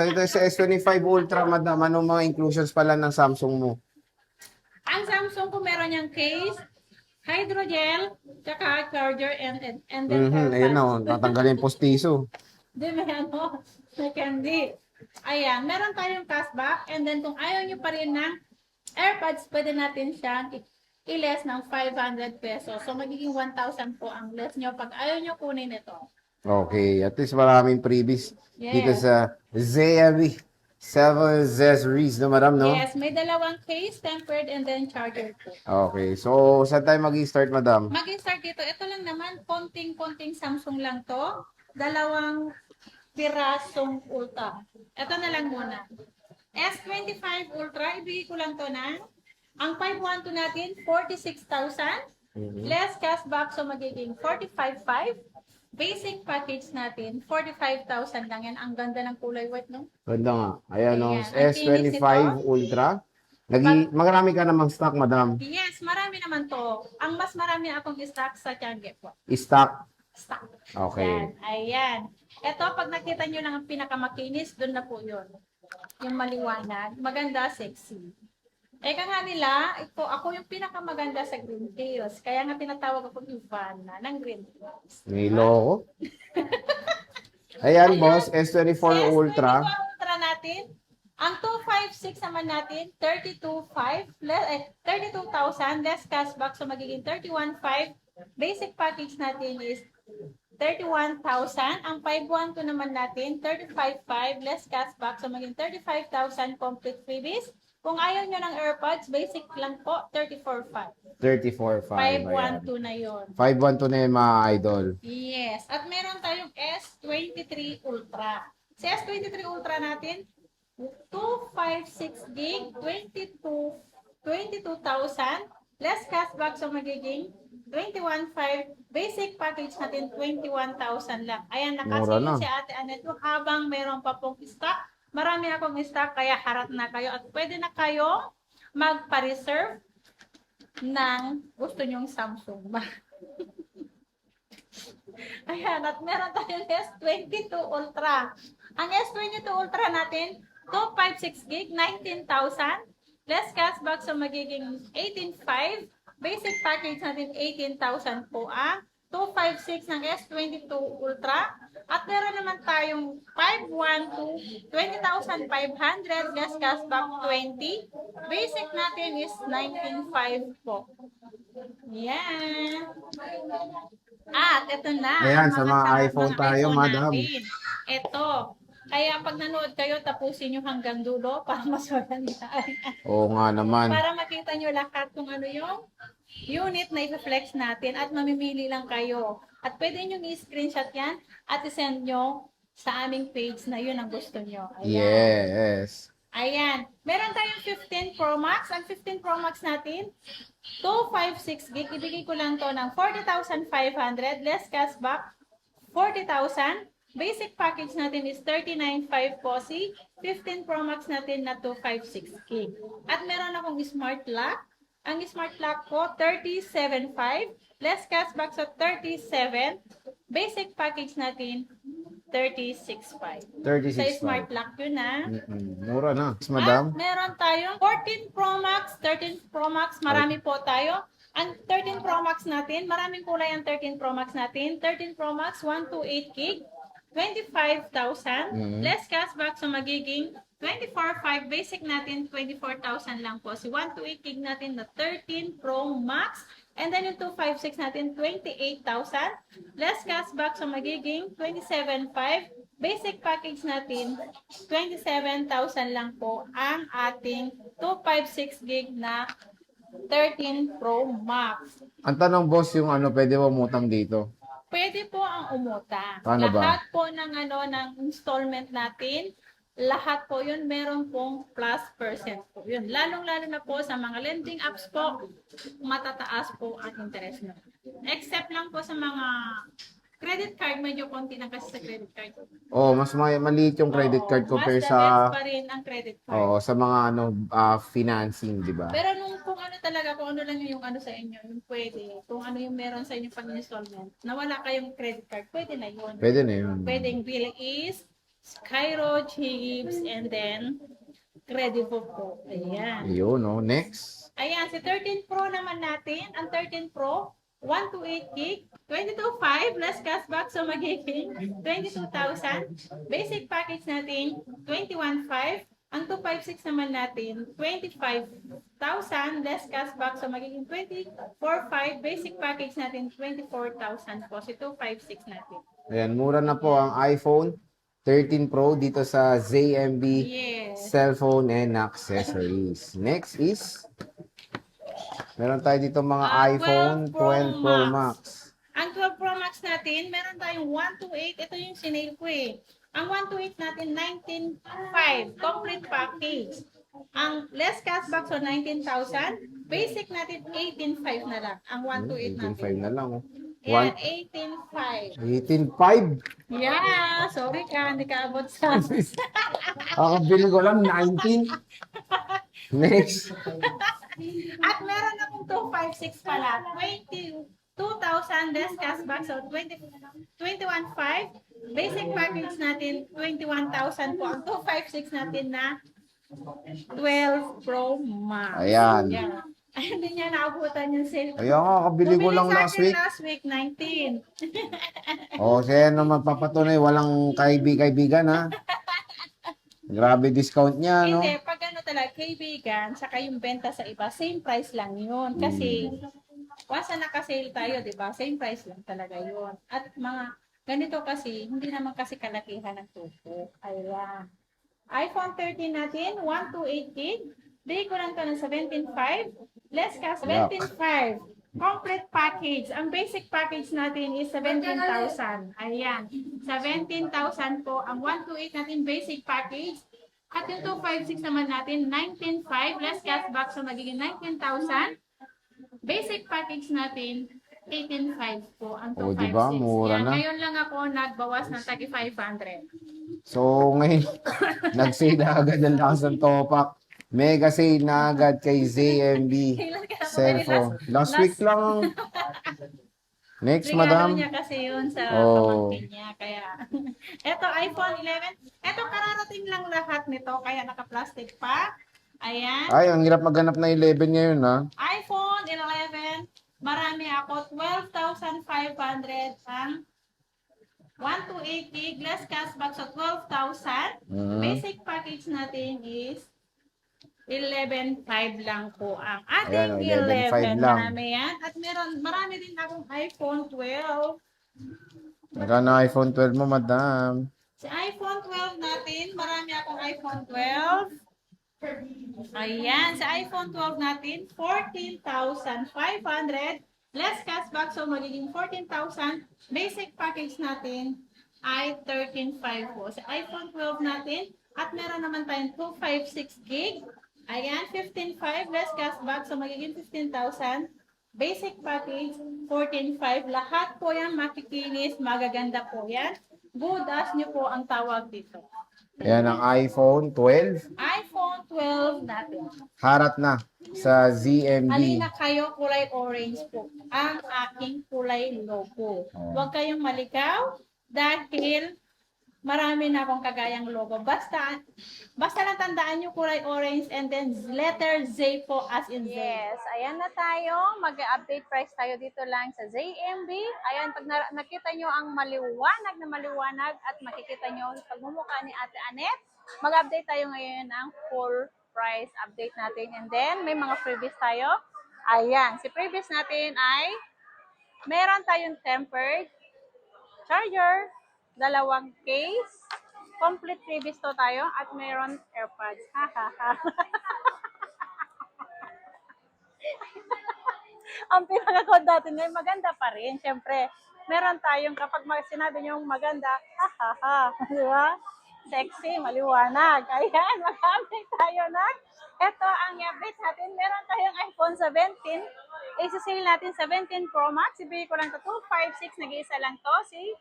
Ito sa S25 Ultra, madam. Anong mga inclusions pala ng Samsung mo? Ang Samsung ko meron yung case, hydrogel, tsaka charger, and then Ayun na, AirPods. tatanggalin yung postiso. Di may may candy. Ayan, meron tayong cashback, and then kung ayaw nyo pa rin ng AirPods, pwede natin siyang i-less ng 500 pesos. So, magiging 1,000 po ang less nyo pag ayaw nyo kunin ito. Okay, at least maraming freebies dito Yes. sa ZME 7 accessories na madam, no? Yes, may dalawang case, tempered, and then charger po. Okay, so saan tayo mag-start, madam? Mag-start dito. Ito lang naman, konting-konting Samsung lang to. Dalawang pirasong Ultra. Ito na lang muna. S25 Ultra, ibigay ko lang to na. Ang 512 natin, 46,000. Less cashback, so magiging 45,500. Basic package natin, 45,000 lang yan. Ang ganda ng kulay white, no? Ganda nga. Ayan, no? Ayan, ang kinis S25 nito. Ultra. Marami ka namang stock, madam. Yes, marami naman to. Ang mas marami akong stock sa Tiangge po. Stock. Stock. Okay. Yan, ayan. Ito, pag nakita nyo lang ang pinakamakinis, doon na po yun. Yung maliwanag, maganda, sexy. Eka nga nila, ako yung pinakamaganda sa Green Hills. Kaya nga tinatawag ako Ivana ng Green Hills. May loko. Ayan, boss. S24 Ultra. S24 Ultra natin, ang 256 naman natin, 32,500, 32,000, less cashback, so magiging 31,500. Basic package natin is 31,000. Ang 512 naman natin, 35,500, less cashback, so magiging 35,000 complete freebies. Kung ayaw nyo ng AirPods, basic lang po, 34,500. 34.5. 512 na yun. 512 na yung mga idol. Yes. At meron tayong S23 Ultra. Si S23 Ultra natin, 256 gig, 22,000. Less cashback, so magiging 21,500. Basic package natin, 21,000 lang. Ayan, Mura na. nakasilip si Ate Anet habang meron pa pong stock. Marami akong stock, kaya harap na kayo. At pwede na kayo magpa-reserve ng gusto nyong Samsung. Ayan, at meron tayong S22 Ultra. Ang S22 Ultra natin, 256 gig, 19,000. Less cashback, so magiging 18,500. Basic package natin, 18,000 po ang 256 ng S22 Ultra. At meron naman tayong 512, 20,500. Less cashback, 20. Basic natin is 19,500 po. Yan. At ito na. Ayan, ang sa mga mga iPhone tayo, iPhone madam. natin. Ito. Kaya pag nanood kayo, tapusin nyo hanggang dulo para maswalan tayo. Oo nga naman. Para makita nyo lahat kung ano yung unit na i-flex natin at mamimili lang kayo. At pwede nyo i-screenshot yan at i-send nyo sa aming page na yun ang gusto nyo. Ayan. Yes. Ayan. Meron tayong 15 Pro Max. Ang 15 Pro Max natin, 256 gig. Ibigay ko lang to ng 40,500. Less cashback, 40,000. Basic package natin is 39,500 po. 15 Pro Max natin na 256 gig. At meron akong smart lock. Ang smart lock ko, 37,500. Less cashback, so 37. Basic package natin, 36,500. 36. Sa smart lock yun na. Mura na. Yes, At madam. meron tayong 14 Pro Max, 13 Pro Max, marami po tayo. Ang 13 Pro Max natin, maraming kulay ang 13 Pro Max natin. 13 Pro Max, 128 gig, 25,000. Less cashback, so magiging 24,500. Basic natin, 24,000 lang po. Si 128 gig natin na 13 Pro Max. And then yung 256 natin, 28,000. Less cashback, so magiging 27,500. Basic package natin, 27,000 lang po ang ating 256 gig na 13 Pro Max. Ang tanong, boss, yung ano, pwede mo umutang dito? Pwede po ang umutang. Paano ba? Lahat po ng installment natin, lahat po yun, meron pong plus percent po yun. Lalong-lalo na po sa mga lending apps po, matataas po ang interest nyo. Except lang po sa mga credit card, medyo konti na kasi sa credit card. Oh, mas maliit yung credit card compare mas the sa best pa rin ang credit card. sa mga financing, di ba? Pero kung ano talaga, kung ano lang yung ano sa inyo, yung pwede, kung ano yung meron sa inyo pang installment, na wala kayong credit card, pwede na yun. Pwede na yun. Pwedeng bill is Cairo, Chips, and then Credivo po. Ayan. Yun, no? Next. Ayan, si 13 Pro naman natin. Ang 13 Pro, 128 gig, 22.5 less cashback, so magiging 22,000. Basic package natin, 21.5. Ang 256 naman natin, 25,000 less cashback, so magiging 24.5. Basic package natin, 24,000 po. So 256 natin. Ayan, mura na po ang iPhone 13 Pro dito sa ZMB Yes. Cellphone and Accessories. Next is, meron tayo dito mga 12 iPhone Pro 12 Pro Max. Ang 12 Pro Max natin, meron tayong 128. Ito yung sinail ko eh. Ang 128 natin, 19.5. Complete package. Ang less cashback, so 19,000. Basic natin, 18.5 na lang. Ang 128 natin. 18.5 na lang. Oh. Yan, 18.5. 18.5? Yeah, sorry ka, hindi ka abot sa... Kakabili ko lang, 19. Next. At meron akong 256 pala. 22,000 less cashback. So, 21.5. Basic package natin, 21,000 po. Ang 256 natin na 12 Pro Max. Ayan. Yeah. Ay, hindi niya naabutan yung sale. Ayan nga, kabili ko lang Bumili sa last akin week. last week, 19. O, siya naman papatunay, walang kaibigan ha. Grabe discount niya, no? Hindi, pag ano talaga, kaibigan, saka yung benta sa iba, same price lang yun. Kasi, once na naka-sale tayo, di ba? Same price lang talaga yun. At mga, ganito kasi, hindi naman kasi kalakihan ng tupo. Ayan. iPhone 13 natin, 128 gig. Bigay ko lang to ng 17.5. Less cash, 17.5. Complete package. Ang basic package natin is 17,000. Ayan. 17,000 po. Ang 128 natin basic package. At yung 256 naman natin, 19.5. Less cashback, so magiging 19,000. Basic package natin, 18.5 po. Ang 256. O, diba? Mura Yan. na. Ngayon lang ako nagbawas ng tagi 500. So, ngayon, nag-sale na agad ang lakas ng topak. Mega sale na agad kay ZMB Kailan ka na Cellphone. Last week lang. Next, Regalo madam. niya kasi yun sa Oh. pamangkin niya. Kaya, eto iPhone 11. Eto kararating lang lahat nito. Kaya naka-plastic pa. Ayan. Ay, ang hirap maghanap na 11 ngayon, ha? iPhone 11. Marami ako. 12,500 ang 128 gig. Less cashback sa 12,000. Basic package natin is 11.5 lang po ang ating Ayan, 11.5 11. lang. Marami yan. At marami din akong iPhone 12. Magkano iPhone 12 mo, madam? Si iPhone 12 natin, marami akong iPhone 12. Ayan, sa iPhone 12 natin, 14,500. Less cashback, so magiging 14,000. Basic package natin ay 13,500 po. Sa iPhone 12 natin, at meron naman tayong 256 gig. Ayan, 15,500 less cashback, so magiging 15,000. Basic package, 14,500. Lahat po yan makikinis, magaganda po yan. Good as nyo po ang tawag dito. Ayan ang iPhone 12. iPhone 12 natin. Harap na sa ZMB. Halina kayo, kulay orange po. Ang aking kulay logo. Huwag kayong maligaw dahil marami na akong kagayang logo. Basta lang tandaan nyo kulay orange and then letter Z po as in Z. Yes, ayan na tayo. Mag-update price tayo dito lang sa ZMB. Ayan, pag nakita nyo ang maliwanag at makikita nyo sa pagmumukha ni Ate Annette, mag-update tayo ngayon ng full price update natin. And then, may mga freebies tayo. Ayan, si freebies natin ay meron tayong tempered charger, 2 case, complete freebies to tayo, at meron AirPods. Ang pinaka-code natin ngayon, maganda pa rin. Siyempre, meron tayong, kapag sinabi nyo maganda, di ba? Sexy, maliwanag. Ayan, mag-update tayo na. Ito ang i-update natin. Meron tayong iPhone 17. Isa-sale natin 17 Pro Max. Ibigay ko lang ito 256. Nag-iisa lang to. See?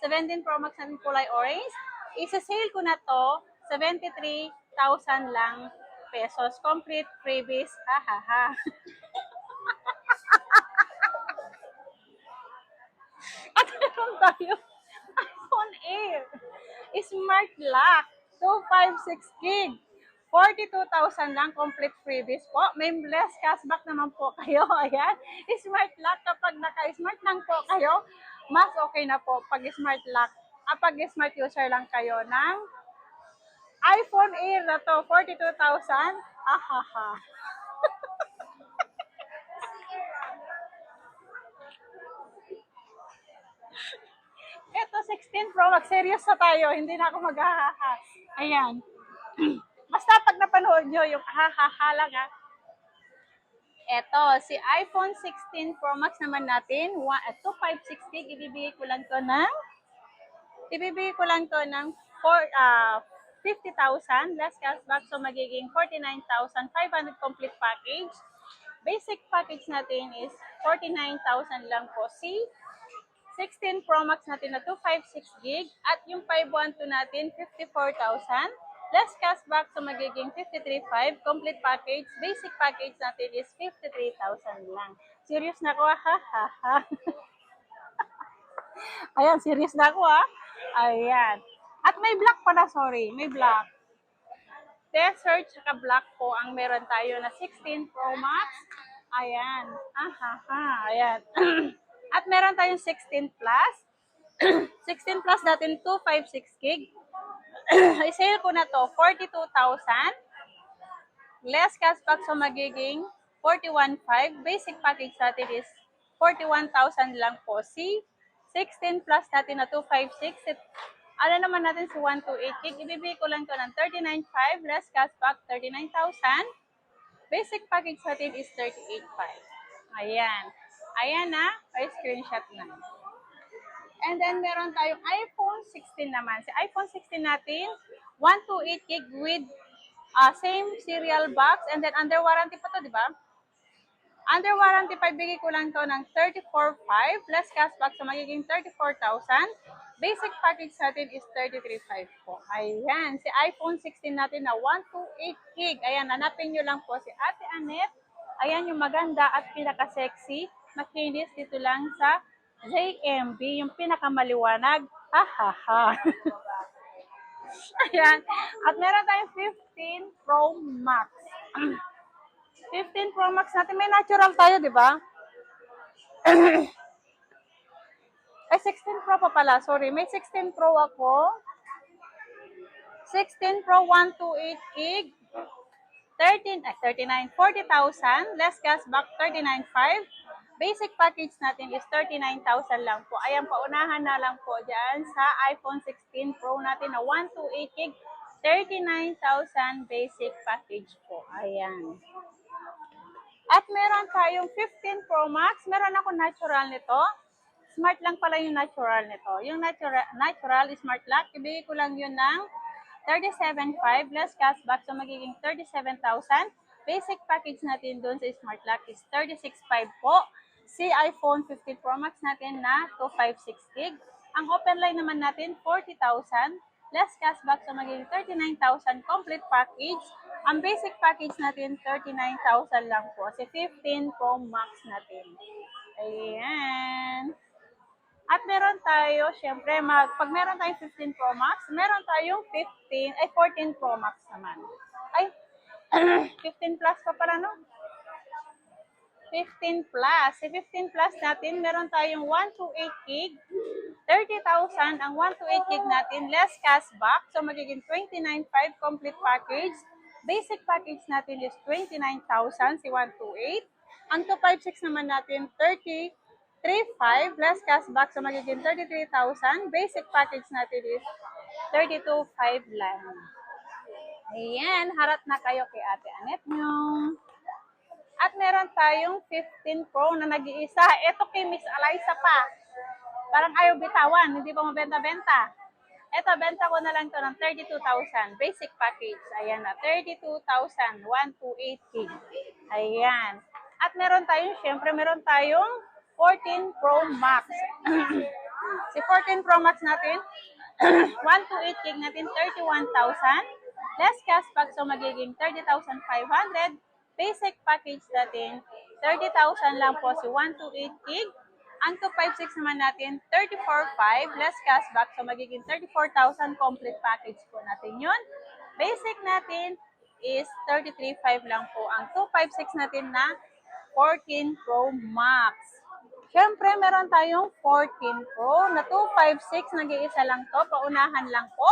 17 Pro Max natin kulay orange. Isa-sale ko na to 73,000 lang pesos. Complete freebies. At meron tayo iPhone Air. Smart Lock, 256 gig. 42,000 lang, complete freebies po. May less cashback naman po kayo. Ayan. Smart Lock, kapag naka-smart lang po kayo, mas okay na po pag Smart Lock. Pag smart user lang kayo ng iPhone Air na to, 42,000. Ahaha. Ito, 16 Pro Max. Serious na tayo. Hindi na ako maghahaha. Ayan. Basta pag napanood nyo yung hahaha lang ha. Ito, si iPhone 16 Pro Max naman natin, 256 gig, ibibigay ko lang to ng 50,000 less cashback, so magiging 49,500 complete package. Basic package natin is 49,000 lang po. Si 16 Pro Max natin na 256 gig at yung 512 natin 54,000 less cashback, so magiging 53,500 complete package. Basic package natin is 53,000 lang. Serious na ako, ha ha ha. Ayan, serious na ako ha. Ayan. At may black pala, sorry. May black. Test search ka black po ang meron tayo na 16 Pro Max. Ayan. Ayan. At meron tayong 16 Plus. 16 Plus natin 256 gig. I-sale ko na to 42,000. Less cashback, so magiging 41,500. Basic package natin is 41,000 lang po. Si 16 Plus natin na 256. Ano naman natin si 128 gig. Ibibigay ko lang to ng 39,500. Less cashback, 39,000. Basic package natin is 38,500. Ayan. Ayan na. May screenshot na. And then, meron tayong iPhone 16 naman. Si iPhone 16 natin, 128 gig with same serial box. And then, under warranty pa to, di ba? Under warranty pa, bigay ko lang to ng 34,500 plus cashback, so magiging 34,000. Basic package natin is 33,500 po. Ayan, si iPhone 16 natin na 128 gig. Ayan, hanapin nyo lang po si Ate Annette. Ayan yung maganda at pinaka-sexy. Makinis dito lang sa JMB, yung pinakamaliwanag. Ha. Ayan. At meron tayong 15 Pro Max. 15 Pro Max natin. May natural tayo, di ba? Ay, 16 Pro pa pala. Sorry. May 16 Pro ako. 16 Pro 128 gig. 40,000. Less cashback, 39,500. Basic package natin is 39,000 lang po. Ayan, paunahan na lang po dyan sa iPhone 16 Pro natin na 128 gig. 39,000 basic package po. Ayan. At meron tayong 15 Pro Max. Meron ako natural nito. Smart lang pala yung natural nito. Yung natural smart lock, ibigay ko lang yun ng 37,500 less cashback, so magiging 37,000. Basic package natin doon sa smart lock is 36,500 po. Si iPhone 15 Pro Max natin na 256 gig. Ang open line naman natin 40,000 less cashback, so magiging 39,000 complete package. Ang basic package natin 39,000 lang po. Si 15 Pro Max natin. Ayan. At meron tayo, syempre, pag meron tayong 15 Pro Max, meron tayong 14 Pro Max naman. Ay, 15 Plus pa pala, no? 15 Plus. Si 15 Plus natin, meron tayong 128 gig. 30,000 ang 128 gig natin, less cashback. So, magiging 29,500 complete package. Basic package natin is 29,000, si 128. Ang 256 naman natin, 33,500 less cashback, so magiging 33,000. Basic package natin is 32,500 lang. Ayan, harap na kayo kay Ate Annette nyo. At meron tayong 15 Pro na nag-iisa. Ito kay Miss Eliza pa. Parang ayaw bitawan, hindi pa mabenta-benta. Ito, benta ko na lang to ng 32,000. Basic package. Ayan na, 32,000. 128 gig. Ayan. At meron tayong, syempre, meron tayong 14 Pro Max. Si 14 Pro Max natin, 128 gig natin, 31,000. Less cashback, so magiging 30,500. Basic package natin, 30,000 lang po si 128 gig. Ang 256 naman natin, 34,500 less cashback. So, magiging 34,000 complete package po natin yun. Basic natin is 33,500 lang po. Ang 256 natin na 14 Pro Max. Siyempre, meron tayong 14 Pro na 256. Nag-iisa lang to. Paunahan lang po.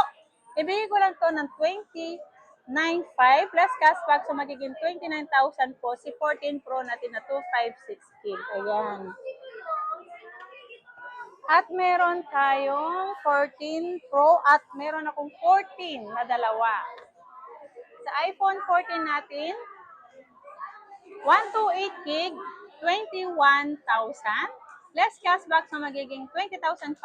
Ibigay ko lang to ng 29,500 plus cashback. So, magiging 29,000 po si 14 Pro natin na 256 gig. Ayan. At meron tayong 14 Pro at meron akong 14 na dalawa. Sa iPhone 14 natin, 128 gig, 21,000. Less cashback so magiging 20,500.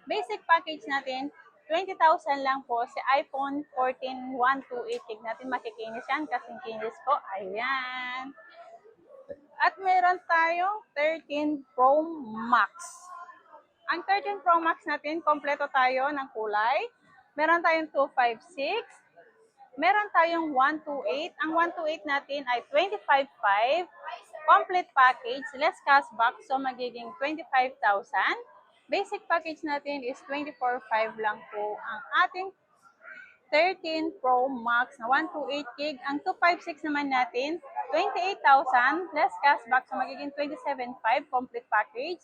Basic package natin, 20,000 lang po si iPhone 14 128 gig natin. Makikinis yan kasing kinis ko. Ayan. At meron tayong 13 Pro Max. Ang 13 Pro Max natin, kompleto tayo ng kulay. Meron tayong 256. Meron tayong 128. Ang 128 natin ay 25,500. Complete package, less cashback, so magiging 25,000. Basic package natin is 24,500 lang po. Ang ating 13 Pro Max na 128 gig. Ang 256 naman natin, 28,000 less cashback, so magiging 27,500 complete package.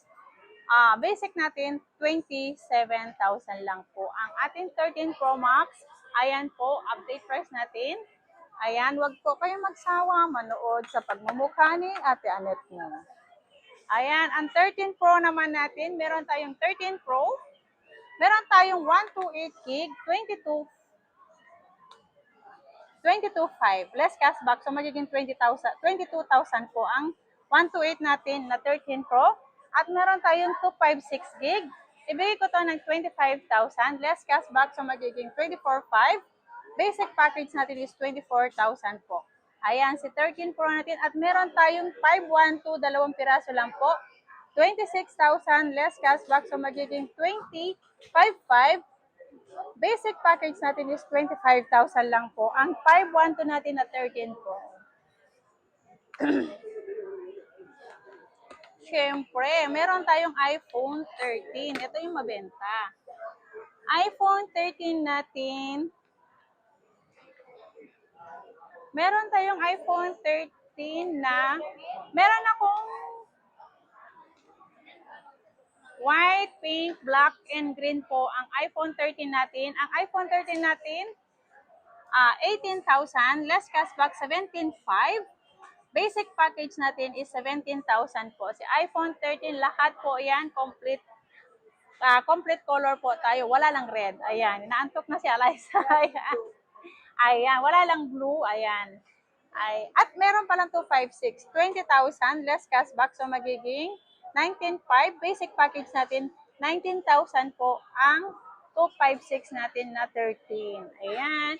Basic natin, 27,000 lang po. Ang ating 13 Pro Max, ayan po, update price natin. Ayan, wag po kayong magsawa manood sa pagmumukha ni Ate Anet mo. Ayan, ang 13 Pro naman natin, meron tayong 13 Pro. Meron tayong 128 gig, 22,500 less cashback, so magiging 22,000 po ang 128 natin na 13 Pro. At meron tayong 256 gig. Ibigay ko to ng 25,000 less cashback, so magiging 24,500. Basic package natin is 24,000 po. Ayan, si 13 Pro natin. At meron tayong 512, dalawang piraso lang po. 26,000 less cashback, so magiging 25,500. Basic package natin is 25,000 lang po. Ang 512 natin na 13 Pro. Siyempre, meron tayong iPhone 13. Ito yung mabenta. iPhone 13 natin, meron tayong iPhone 13 na, meron akong white, pink, black, and green po ang iPhone 13 natin. Ang iPhone 13 natin, 18,000, less cashback, 17,500. Basic package natin is 17,000 po. Si iPhone 13, lahat po yan, complete color po tayo. Wala lang red. Ayan, inaantok na si Eliza. Ayan. Ayan, wala lang blue. Ayan. At meron palang 256, 20,000 less cashback, so magiging 19,500. Basic package natin, 19,000 po ang 256 natin na 13. Ayan.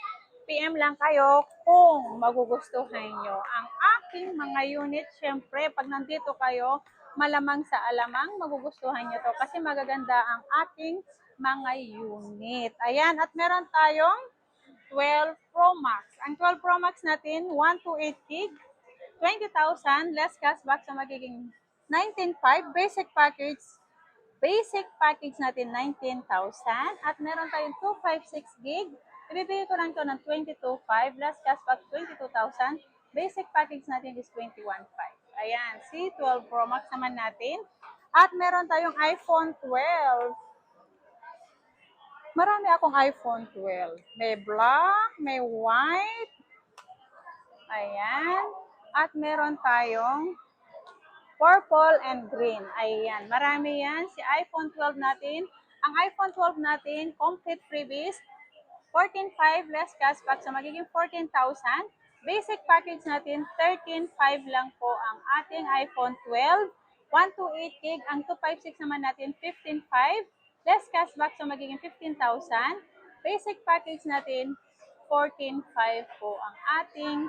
PM lang kayo kung magugustuhan nyo ang aking mga unit. Siyempre, pag nandito kayo, malamang sa alamang magugustuhan nyo to kasi magaganda ang ating mga unit. Ayan, at meron tayong 12 Pro Max. Ang 12 Pro Max natin, 128 gig, 20,000 less cashback, so magiging 19,500. Basic package natin 19,000 at meron tayong 256 gig. Ibibigay ko lang ito ng 22,500 less cashback 22,000. Basic package natin is 21,500. Ayan, si 12 Pro Max naman natin. At meron tayong iPhone 12. Marami akong iPhone 12. May black, may white. Ayan. At meron tayong purple and green. Ayan. Marami yan. Si iPhone 12 natin. Ang iPhone 12 natin, complete freebies. 14,500 less cashback. So, magiging 14,000. Basic package natin, 13,500 lang po ang ating iPhone 12. 128 gig. Ang 256 naman natin, 15,500. Less cashback, so magiging 15,000. Basic package natin, 14,500 po ang ating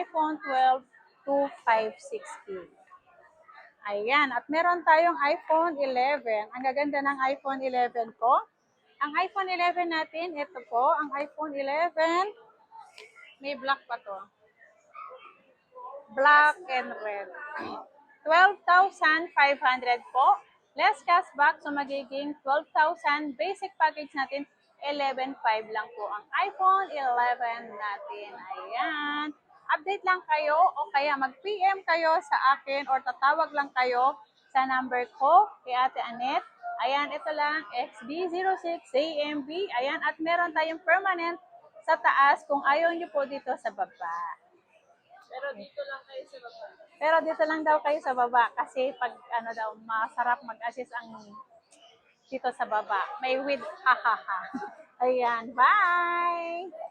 iPhone 12 256 gig. Ayan, at meron tayong iPhone 11. Ang gaganda ng iPhone 11 ko. Ang iPhone 11 natin, ito po, ang iPhone 11, may black pa to. Black and red. 12,500 po. Less cashback, so magiging 12,000. Basic package natin, 11,500 lang po ang iPhone 11 natin. Ayan. Update lang kayo o kaya mag-PM kayo sa akin or tatawag lang kayo sa number ko kay Ate Anet. Ayan, ito lang, XB06AMB. Ayan, at meron tayong permanent sa taas kung ayaw nyo po dito sa baba. Pero dito lang kayo sa baba. Pero dito lang daw kayo sa baba kasi pag ano daw, masarap mag-assist ang dito sa baba. May with ha ha ha. Ayan, bye!